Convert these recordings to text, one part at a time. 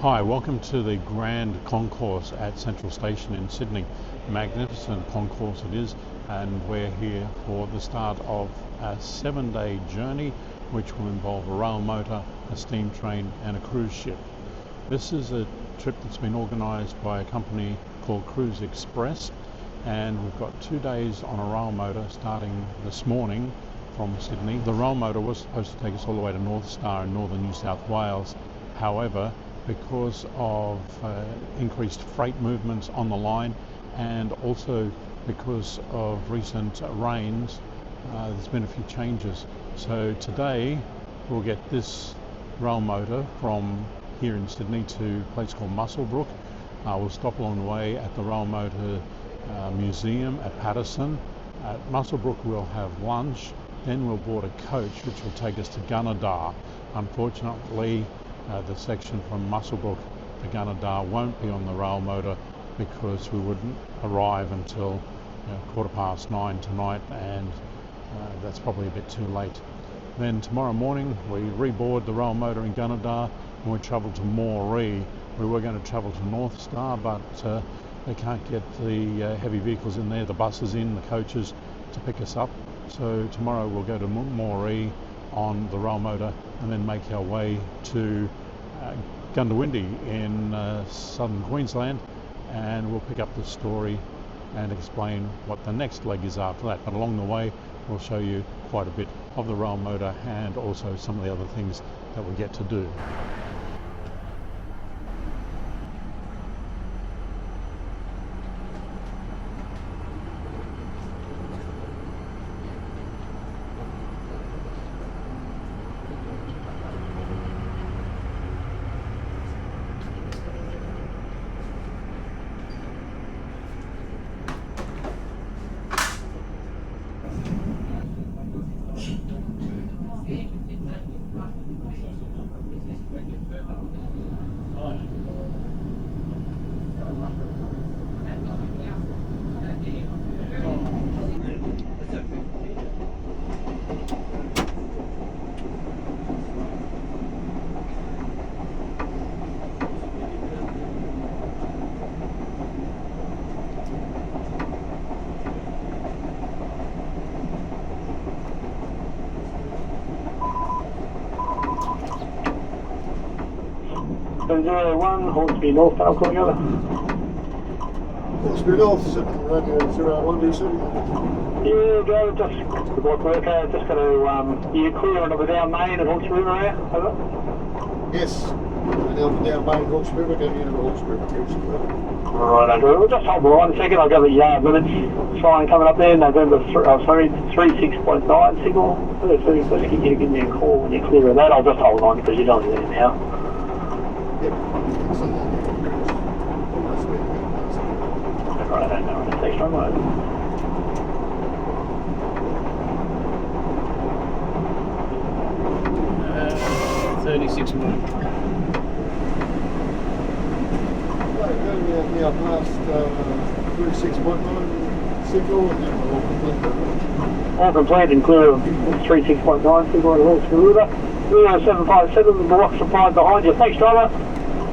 Hi, welcome to the Grand Concourse at Central Station in Sydney. Magnificent concourse it is, and we're here for the start of a 7-day journey which will involve a rail motor, a steam train and a cruise ship. This is a trip that's been organised by a company called Cruise Express, and we've got 2 days on a rail motor starting this morning from Sydney. The rail motor was supposed to take us all the way to North Star in northern New South Wales. However, because of increased freight movements on the line and also because of recent rains, there's been a few changes. So today we'll get this rail motor from here in Sydney to a place called Muswellbrook. We'll stop along the way at the rail motor museum at Patterson. At Muswellbrook we'll have lunch, then we'll board a coach which will take us to Gunnedah. Unfortunately, the section from Muswellbrook to Gunnedah won't be on the rail motor because we wouldn't arrive until 9:15 tonight, and that's probably a bit too late. Then tomorrow morning we reboard the rail motor in Gunnedah and we travel to Warrick. We were going to travel to North Star, but they can't get the heavy vehicles in there, the buses in, the coaches to pick us up. So tomorrow we'll go to Warrick on the rail motor and then make our way to Goondiwindi in southern Queensland, and we'll pick up the story and explain what the next leg is after that. But along the way we'll show you quite a bit of the rail motor and also some of the other things that we get to do. One Hornsby North, I'll call you over. Hornsby North, radio 081, do you see? Yeah, go, just good luck worker, just got to, you clear on down Main at Hornsby River area, over? Yes, down Main, Hornsby River, going into the Hornsby River. Right, Andrew, we'll just hold the line a second, I'll go the yard minutes. Fine coming up there, November 36.9 signal. Let's get you to give me a call when you're clear of that. I'll just hold on because you're not there now. Yep. Right, I don't know, it's extra mode. Uh, 36 mode. Right, now past 36.9 signal and then we'll All complete and clear of 36.9 signal at Hornsby River. 0757, the block supplied behind you. Thanks, driver.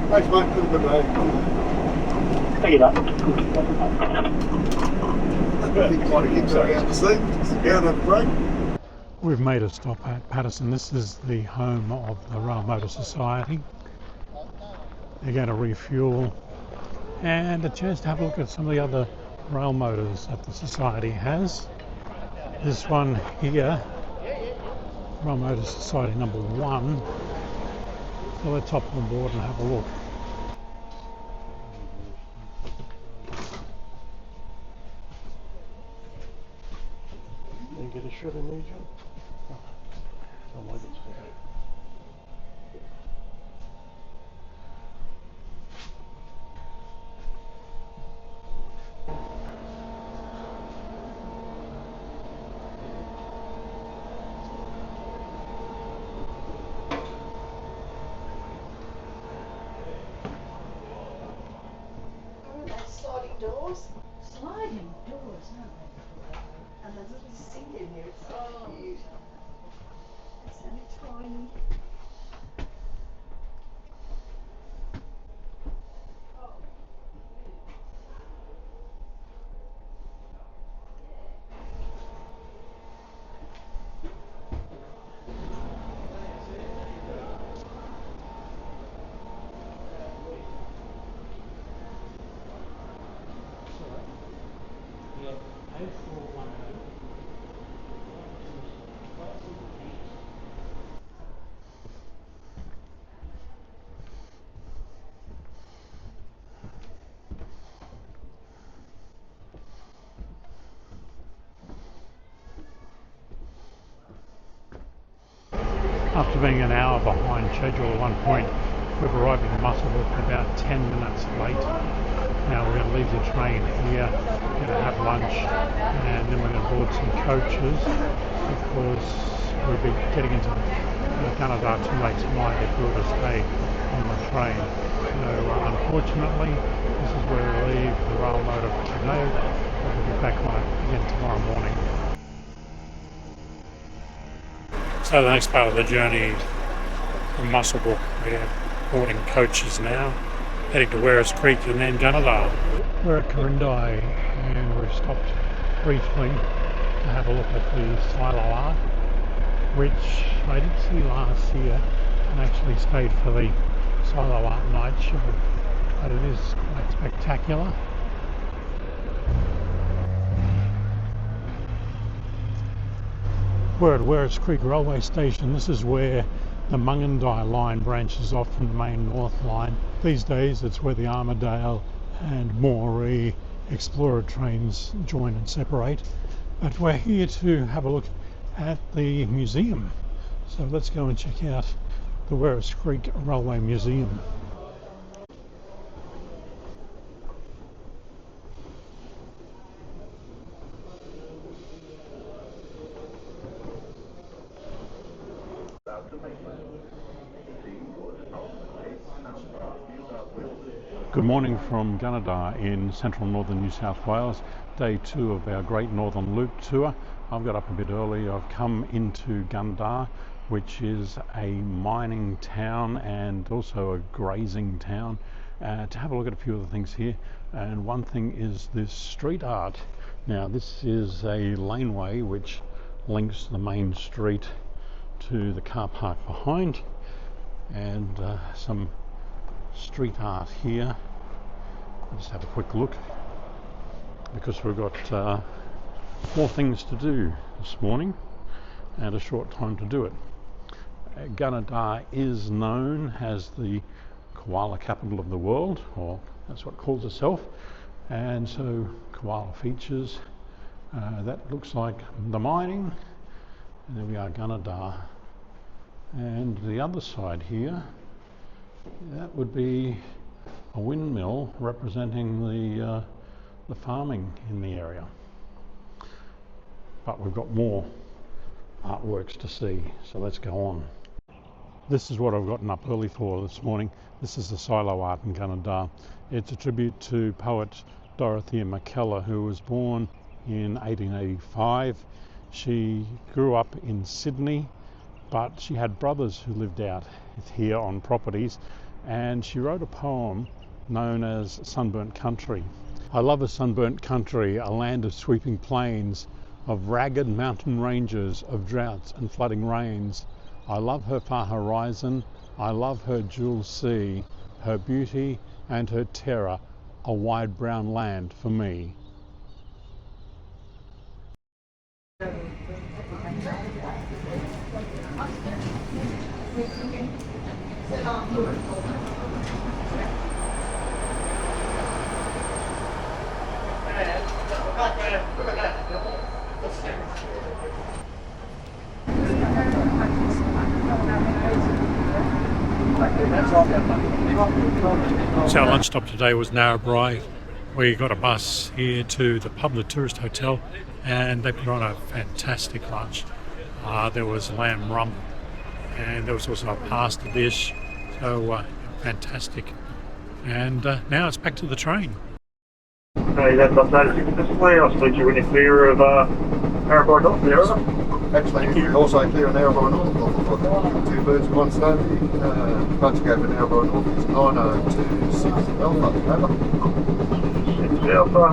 Thanks, mate. Have a good day. Thank you, mate. I think you might have kicked that out to sea. Down at the break. We've made a stop at Patterson. This is the home of the Rail Motor Society. They're going to refuel and a chance to have a look at some of the other rail motors that the Society has. This one here, Rail Motor Society number 1. So let's hop on board and have a look. Then get a shot in there, John. Oh, my goodness. Sliding doors. Sliding doors, aren't they? And there's a little sink in here. It's so cute. It's only tiny. After being an hour behind schedule at one point, we've arrived in Muswellbrook about 10 minutes late. Now we're going to leave the train here, going to have lunch, and then we're going to board some coaches because we'll be getting into Gunnedah too late tonight if we were to stay on the train. So unfortunately, this is where we leave the rail motor for today. We'll be back on it again tomorrow morning. So the next part of the journey from Muswellbrook, we're boarding coaches now, heading to Wes Creek and then Gunnedah. We're at Gundy and we've stopped briefly to have a look at the silo art, which I did see last year and actually stayed for the silo art night show, but it is quite spectacular. We're at Wes Creek railway station. This is where the Gundy line branches off from the main North line. These days it's where the Armadale and Moree Explorer trains join and separate. But we're here to have a look at the museum. So let's go and check out the Wes Creek Railway Museum. Good morning from Gunnedah in central northern New South Wales, day 2 of our Great Northern Loop tour. I've got up a bit early. I've come into Gunnedah, which is a mining town and also a grazing town, to have a look at a few of the things here. And one thing is this street art. Now this is a laneway which links the main street to the car park behind, and some street art here. I'll just have a quick look because we've got more things to do this morning and a short time to do it. Gunnedah is known as the koala capital of the world, or that's what it calls itself, and so koala features. That looks like the mining, and there we are, Gunnedah. And the other side here, that would be a windmill representing the farming in the area. But we've got more artworks to see, so let's go on. This is what I've gotten up early for this morning. This is the silo art in Gunnedah. It's a tribute to poet Dorothea McKellar, who was born in 1885. She grew up in Sydney, but she had brothers who lived out here on properties, and she wrote a poem known as Sunburnt Country. I love a sunburnt country, a land of sweeping plains, of ragged mountain ranges, of droughts and flooding rains. I love her far horizon, I love her jewel sea, her beauty and her terror, a wide brown land for me. So our lunch stop today was Narrabri. We got a bus here to the pub, the Tourist Hotel, and they put on a fantastic lunch. There was lamb rump, and there was also a pasta dish, so fantastic. And now it's back to the train. Hey, that's updated display. I'll speak to you when you're clear of Narrabri North. There, over. Actually, also clear on Narrabri North. 2 birds with 1 stone. Bunch go for Narrabri North. It's 9026 Alpha. Over. 6 Alpha.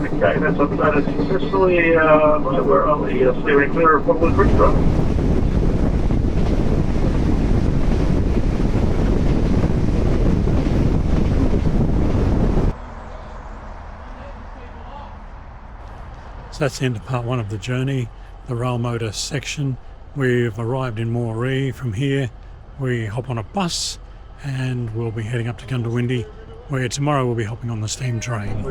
Okay, that's updated successfully. We're on the steering clear of Warwick Bridge Road. So that's the end of part 1 of the journey, the rail motor section. We've arrived in Moree. From here we hop on a bus and we'll be heading up to Goondiwindi, where tomorrow we'll be hopping on the steam train.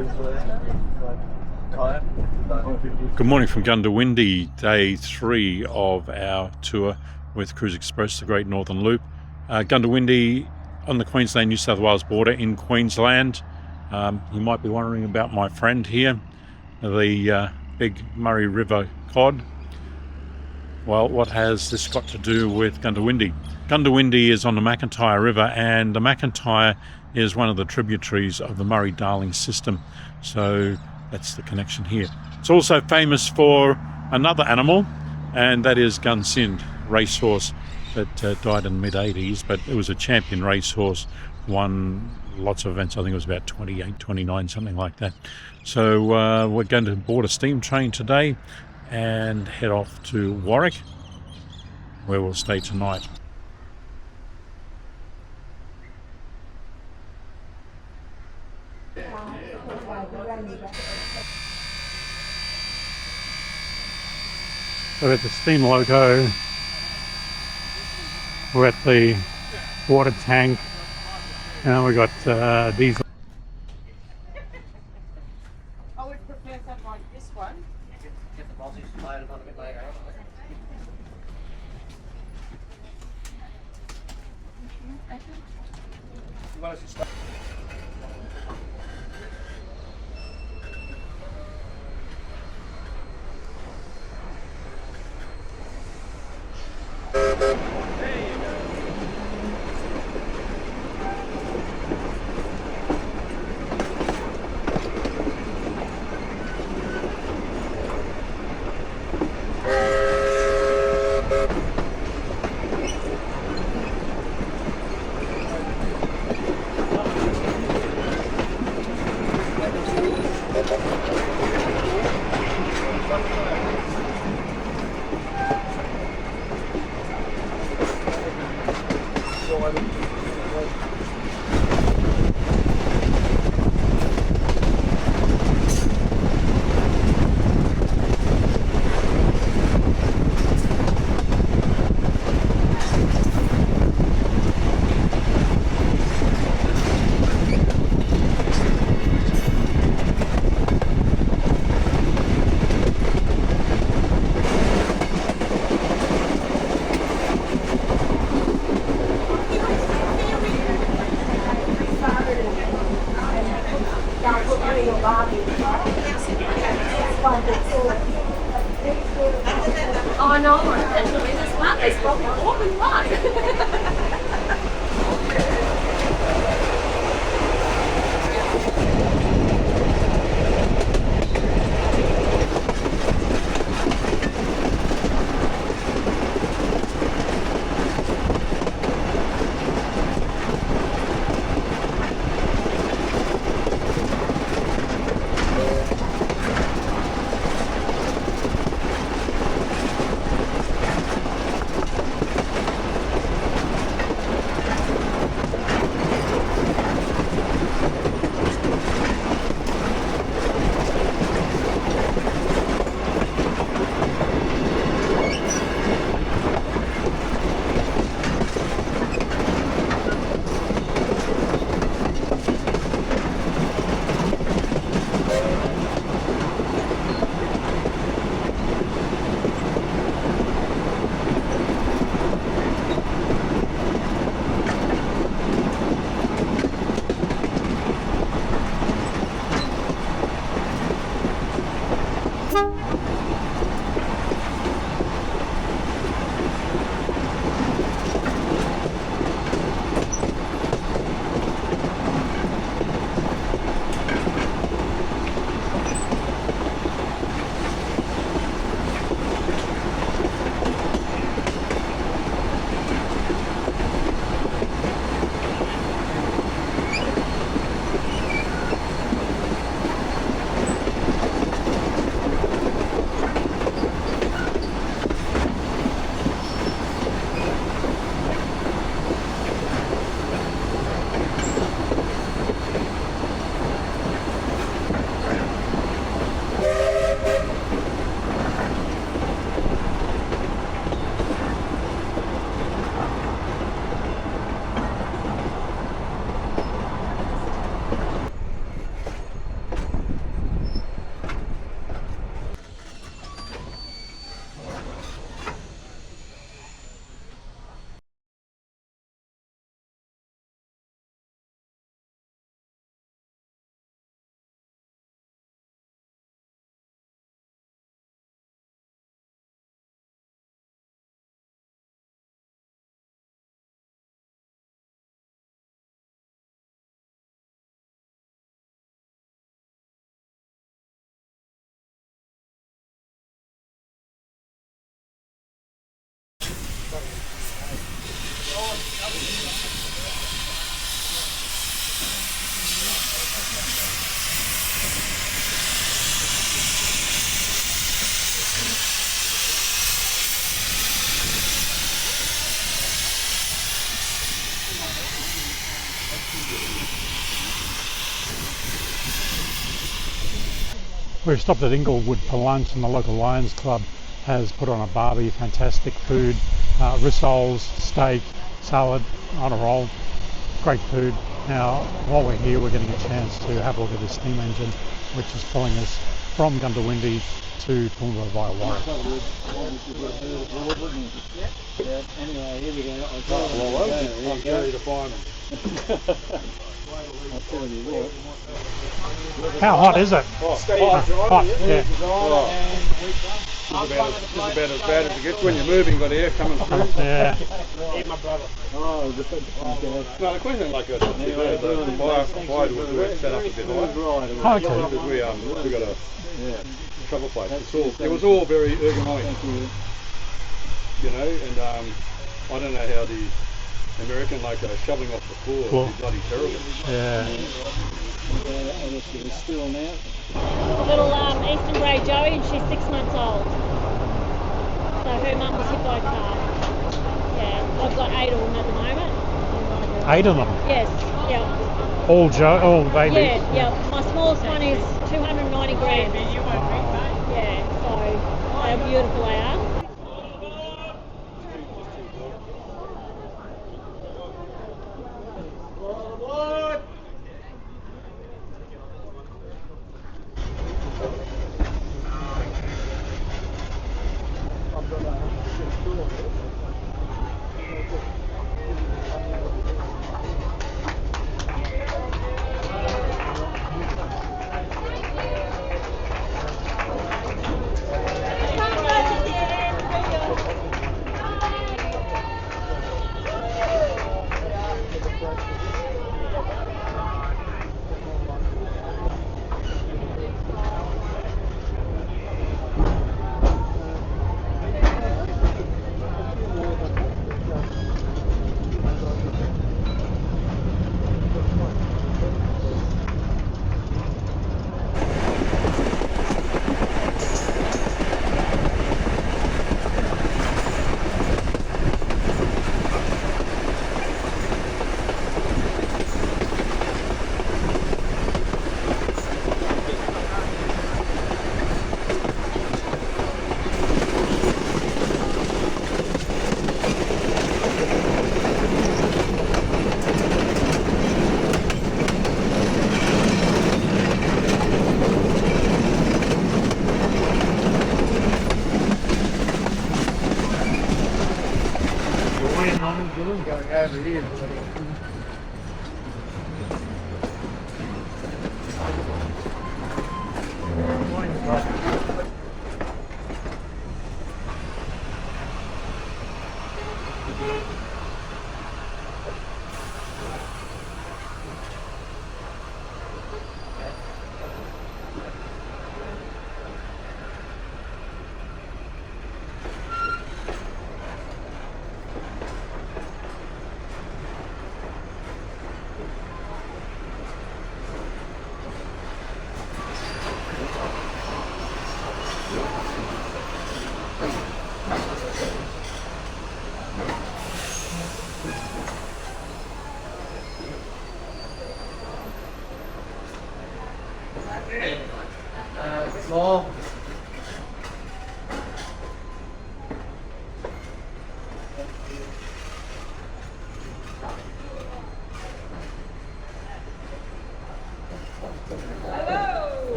Good morning from Goondiwindi, day 3 of our tour. with Cruise Express, the Great Northern Loop. Goondiwindi on the Queensland-New South Wales border in Queensland. You might be wondering about my friend here, the big Murray River cod. Well, what has this got to do with Goondiwindi? Goondiwindi is on the McIntyre River, and the McIntyre is one of the tributaries of the Murray-Darling system. So that's the connection here. It's also famous for another animal, and that is Gunsind, racehorse that died in the mid-80s, but it was a champion racehorse, won lots of events. I think it was about 28, 29, something like that. So we're going to board a steam train today and head off to Warwick, where we'll stay tonight. So at the steam loco, we're at the water tank, and we got diesel. I would prefer something like this one. Get the multis loaded on a bit later. You want us to start? We've stopped at Englewood for lunch, and the local Lions Club has put on a barbie. Fantastic food, rissoles, steak, salad on a roll. Great food. Now, while we're here, we're getting a chance to have a look at the steam engine, which is pulling us from Gundiwindi to Toumba via Warrick. Anyway, here we go. I'll go to find them. I'll tell you what. How hot is it? Hot, yeah. This is about as bad as it gets when you're moving, got air coming through. Yeah. Oh, no, the Queensland like that. The fire was set up a bit high. Okay. Because we got a trouble place. It was all very ergonomic. You know, and I don't know how the American shoveling off the floor Cool. is bloody terrible. Yeah. It's still now. Little Eastern Grey Joey, and she's 6 months old. So her mum was hit by a car. Yeah, I've got 8 of them at the moment. 8 of them? Yes, yeah. All babies? Yeah. My smallest one is 290 grams. Yeah, so how beautiful they are. Going over here. Small.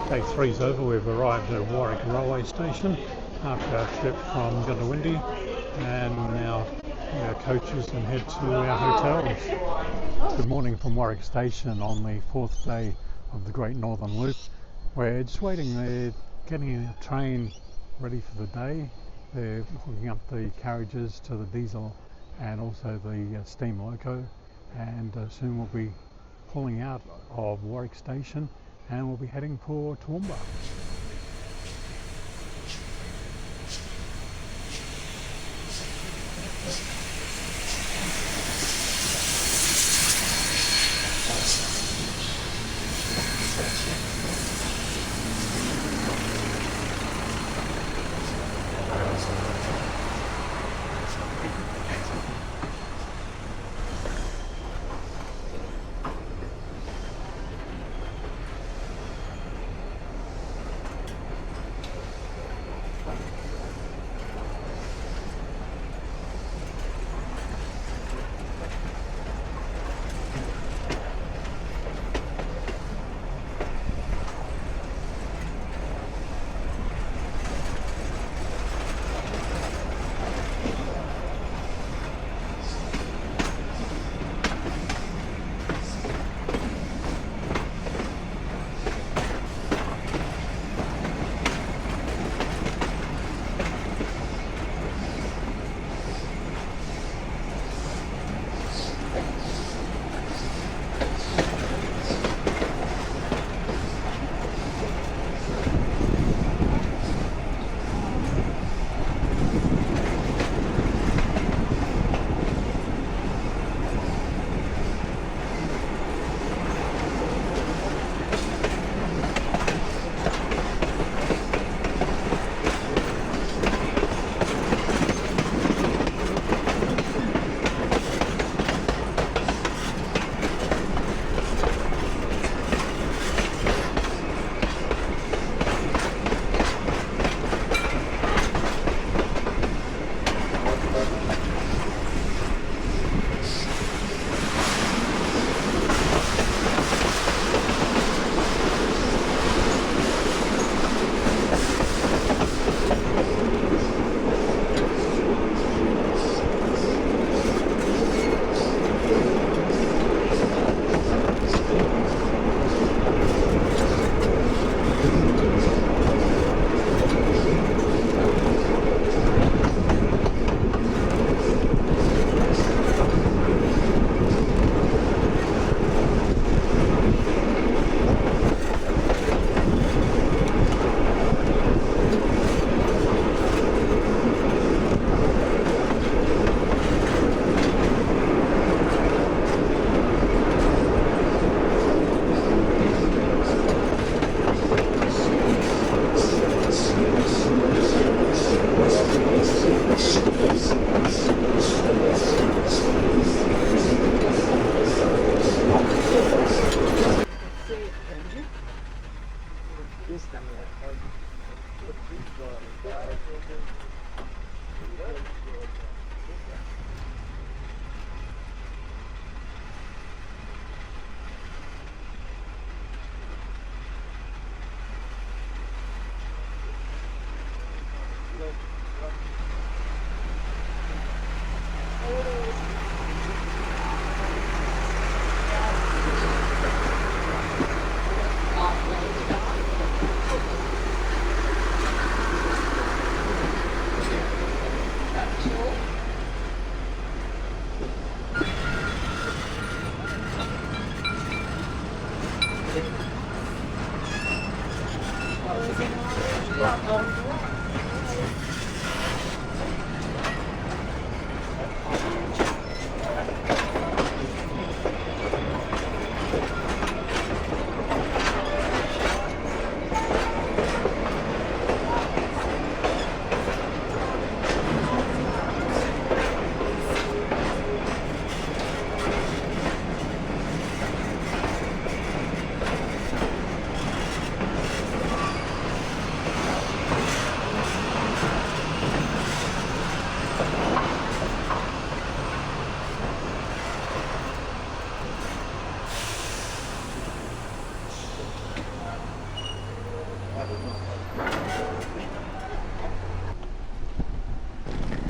Day 3's over. We've arrived at Warwick railway station after our trip from Gundiwindi, and now our coaches and head to our hotels. Good morning from Warwick station on the 4th day of the Great Northern Loop. We're just waiting there, getting a train ready for the day. They're hooking up the carriages to the diesel and also the steam loco, and soon we'll be pulling out of Warwick station and we'll be heading for Toumba.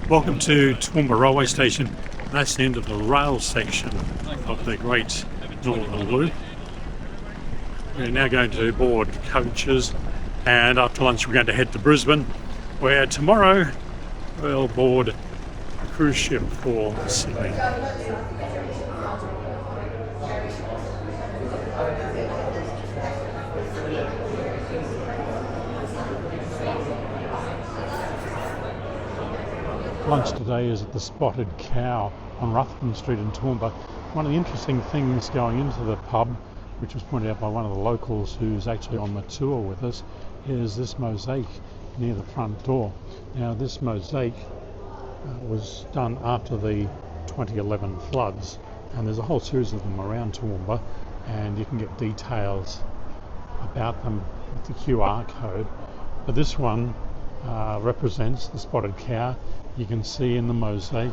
Welcome to Toumba railway station. That's the end of the rail section of the Great Northern Loop. We're now going to board coaches, and after lunch we're going to head to Brisbane, where tomorrow we'll board a cruise ship for Sydney. Lunch today is at the Spotted Cow on Ruthven Street in Toumba. One of the interesting things going into the pub, which was pointed out by one of the locals who's actually on the tour with us, is this mosaic near the front door. Now this mosaic was done after the 2011 floods, and there's a whole series of them around Toumba, and you can get details about them with the QR code. But this one represents the Spotted Cow. You can see in the mosaic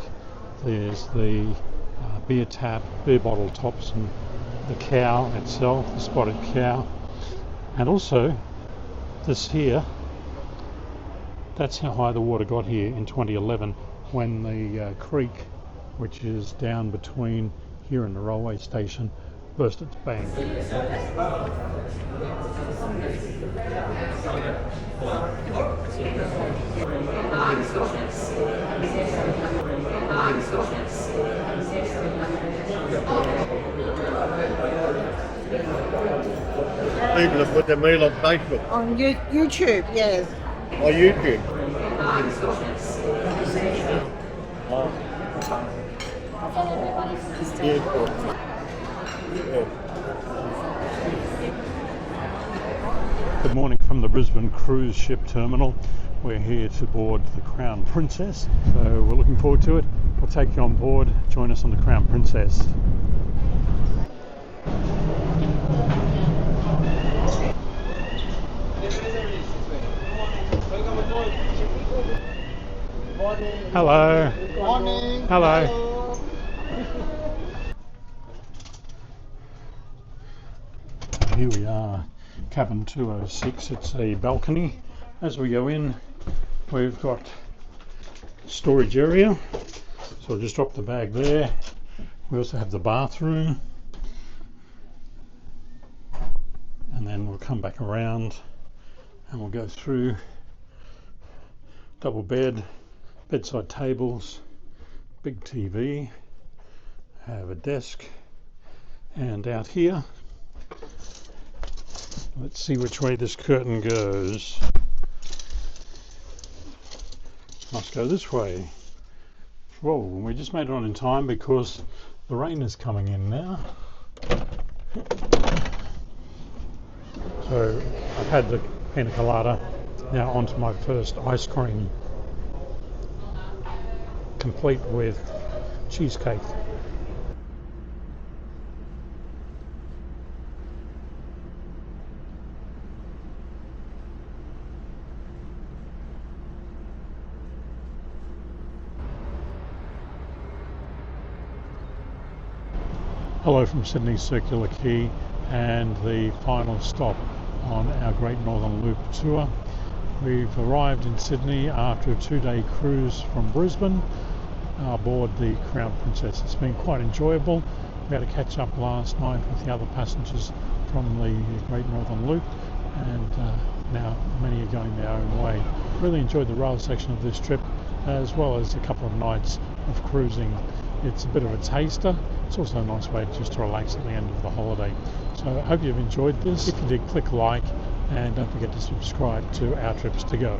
there's the beer tap, beer bottle tops, and the cow itself, the spotted cow. And also this here, that's how high the water got here in 2011 when the creek, which is down between here and the railway station, burst its bank. People have put their meal on Facebook. On YouTube, yes. On YouTube. Good morning from the Brisbane cruise ship terminal. We're here to board the Crown Princess, so we're looking forward to it. We'll take you on board. Join us on the Crown Princess. Hello. Morning. Hello. Here we are, cabin 206. It's a balcony. As we go in, we've got storage area, so I'll just drop the bag there. We also have the bathroom, and then we'll come back around and we'll go through double bed, bedside tables, big TV, have a desk, and out here, let's see which way this curtain goes. Must go this way. Whoa, we just made it on in time because the rain is coming in now. So I've had the pina colada, now onto my first ice cream, complete with cheesecake. Hello from Sydney Circular Quay, and the final stop on our Great Northern Loop tour. We've arrived in Sydney after a 2-day cruise from Brisbane aboard the Crown Princess. It's been quite enjoyable. We had a catch up last night with the other passengers from the Great Northern Loop, and now many are going their own way. Really enjoyed the rail section of this trip, as well as a couple of nights of cruising. It's a bit of a taster. It's also a nice way just to relax at the end of the holiday. So I hope you've enjoyed this. If you did, click like, and don't forget to subscribe to Our Trips to Go.